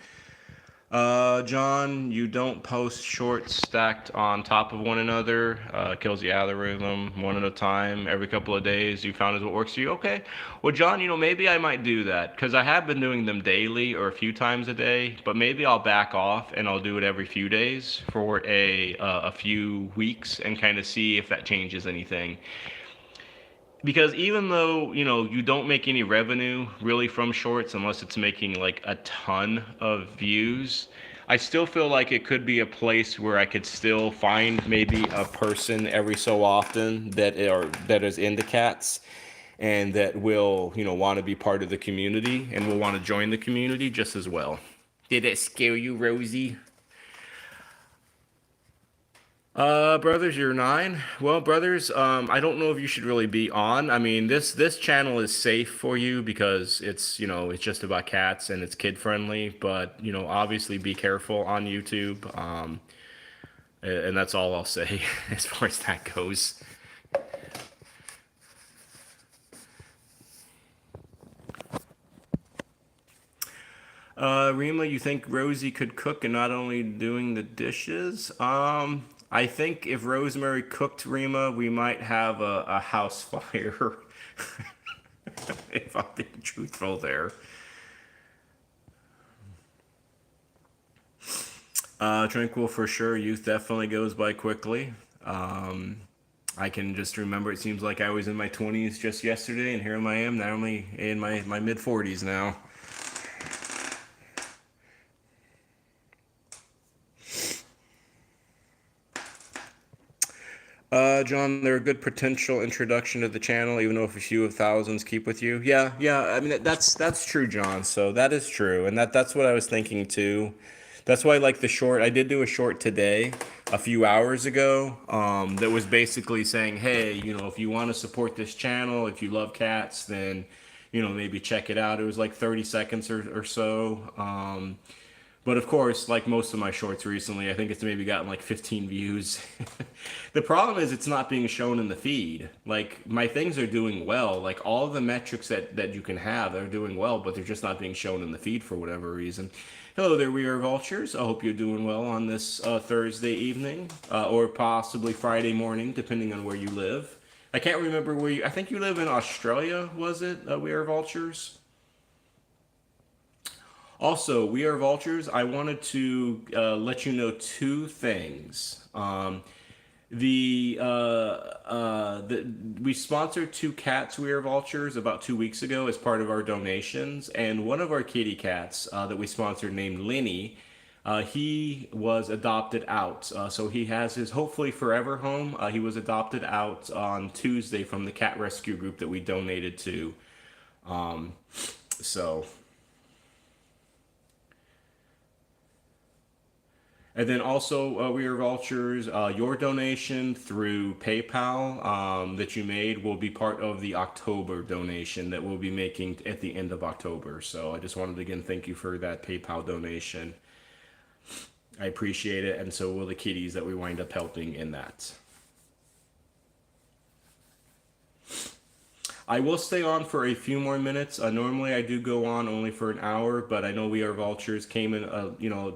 John, you don't post shorts stacked on top of one another. Kills the algorithm one at a time. Every couple of days, you found is what works for you. Okay. Well, John, maybe I might do that because I have been doing them daily or a few times a day. But maybe I'll back off and I'll do it every few days for a few weeks and kind of see if that changes anything. Because even though you don't make any revenue really from shorts unless it's making like a ton of views, I still feel like it could be a place where I could still find maybe a person every so often that is into cats and that will want to be part of the community and will want to join the community just as well. Did it scare you, Rosie? Brothers, you're 9. Well, brothers, I don't know if you should really be on. I mean, this channel is safe for you because it's just about cats and it's kid friendly. But obviously, be careful on YouTube. And that's all I'll say as far as that goes. Rima, you think Rosie could cook and not only doing the dishes? I think if Rosemary cooked Rima, we might have a house fire. If I'm being truthful there. Tranquil for sure. Youth definitely goes by quickly. I can just remember it seems like I was in my 20s just yesterday, and here I am now only in my mid 40s now. John, they're a good potential introduction to the channel, even though if a few of thousands keep with you. Yeah, yeah. I mean, that's true, John. So that is true, and that's what I was thinking too. That's why I like the short. I did do a short today, a few hours ago, that was basically saying, hey, if you want to support this channel, if you love cats, then maybe check it out. It was like 30 seconds or so. But of course, like most of my shorts recently, I think it's maybe gotten like 15 views. The problem is it's not being shown in the feed. Like my things are doing well. Like all of the metrics that you can have are doing well, but they're just not being shown in the feed for whatever reason. Hello there, we are vultures. I hope you're doing well on this Thursday evening or possibly Friday morning, depending on where you live. I can't remember where you. I think you live in Australia. Was it? We are vultures. Also, we are vultures. I wanted to let you know two things. We sponsored two cats. We are vultures about 2 weeks ago as part of our donations, and one of our kitty cats that we sponsored, named Lenny, he was adopted out. So he has his hopefully forever home. He was adopted out on Tuesday from the cat rescue group that we donated to. So. And then also, We Are Vultures, your donation through PayPal that you made will be part of the October donation that we'll be making at the end of October. So I just wanted to again thank you for that PayPal donation. I appreciate it, and so will the kitties that we wind up helping in that. I will stay on for a few more minutes. Normally I do go on only for an hour, but I know We Are Vultures came in,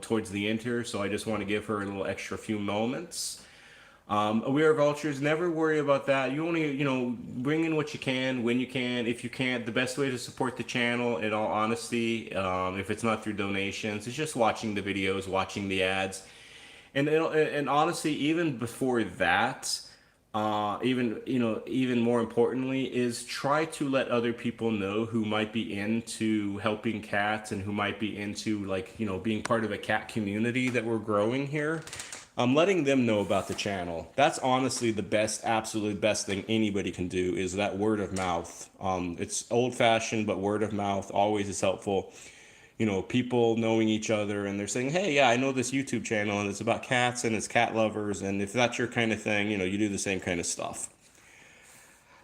towards the end here, so I just want to give her a little extra few moments. We Are Vultures, never worry about that. You only, bring in what you can, when you can. If you can't, the best way to support the channel, in all honesty, if it's not through donations, is just watching the videos, watching the ads. And honestly, even before that, even more importantly, is try to let other people know who might be into helping cats and who might be into, like, being part of a cat community that we're growing here. Letting them know about the channel. That's honestly the best, absolute best thing anybody can do, is that word of mouth. It's old fashioned, but word of mouth always is helpful. People knowing each other and they're saying, hey, yeah, I know this YouTube channel and it's about cats and it's cat lovers. And if that's your kind of thing, you do the same kind of stuff.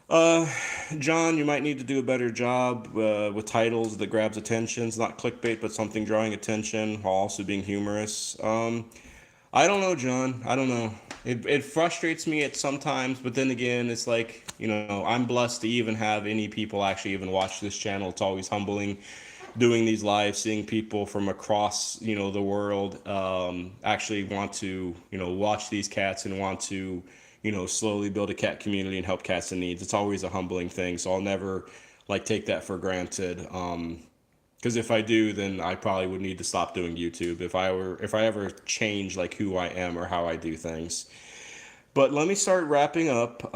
John, you might need to do a better job with titles that grabs attention. It's not clickbait, but something drawing attention while also being humorous. I don't know, John. I don't know. It frustrates me at sometimes, but then again, it's like, I'm blessed to even have any people actually even watch this channel. It's always humbling doing these lives, seeing people from across, the world actually want to, watch these cats and want to, slowly build a cat community and help cats in needs. It's always a humbling thing. So I'll never like take that for granted. Because if I do, then I probably would need to stop doing YouTube if I ever change like who I am or how I do things. But let me start wrapping up.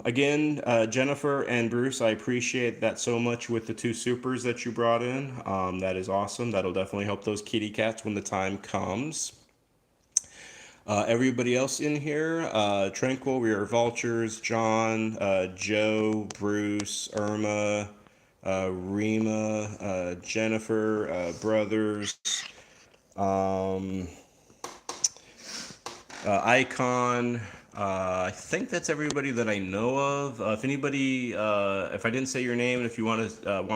Again, Jennifer and Bruce, I appreciate that so much with the 2 supers that you brought in. That is awesome. That'll definitely help those kitty cats when the time comes. Everybody else in here, Tranquil, We Are Vultures, John, Joe, Bruce, Irma, Rima, Jennifer, Brothers, um, Icon. I think that's everybody that I know of. If anybody, if I didn't say your name, and if you want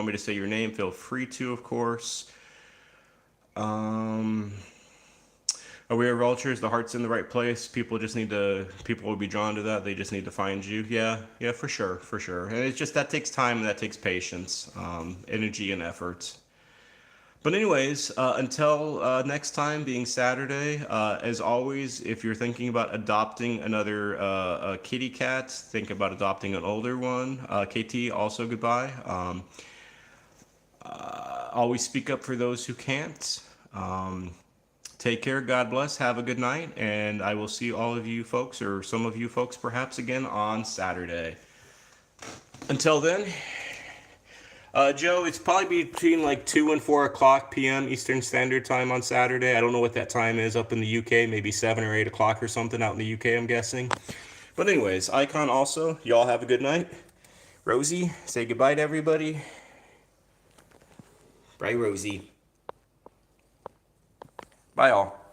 me to say your name, feel free to, of course. We Are Vultures. The heart's in the right place. People will be drawn to that. They just need to find you. Yeah, for sure, for sure. And it's just that takes time and that takes patience, energy and effort. But anyways, until next time, being Saturday, as always, if you're thinking about adopting another kitty cat, think about adopting an older one. KT, also goodbye. Always speak up for those who can't. Take care, God bless, have a good night, and I will see all of you folks, or some of you folks perhaps, again on Saturday. Until then, Joe, it's probably between like 2 and 4 o'clock p.m. Eastern Standard Time on Saturday. I don't know what that time is up in the UK, maybe 7 or 8 o'clock or something out in the UK, I'm guessing. But anyways, Icon also, y'all have a good night. Rosie, say goodbye to everybody. Bye, Rosie. Bye, all.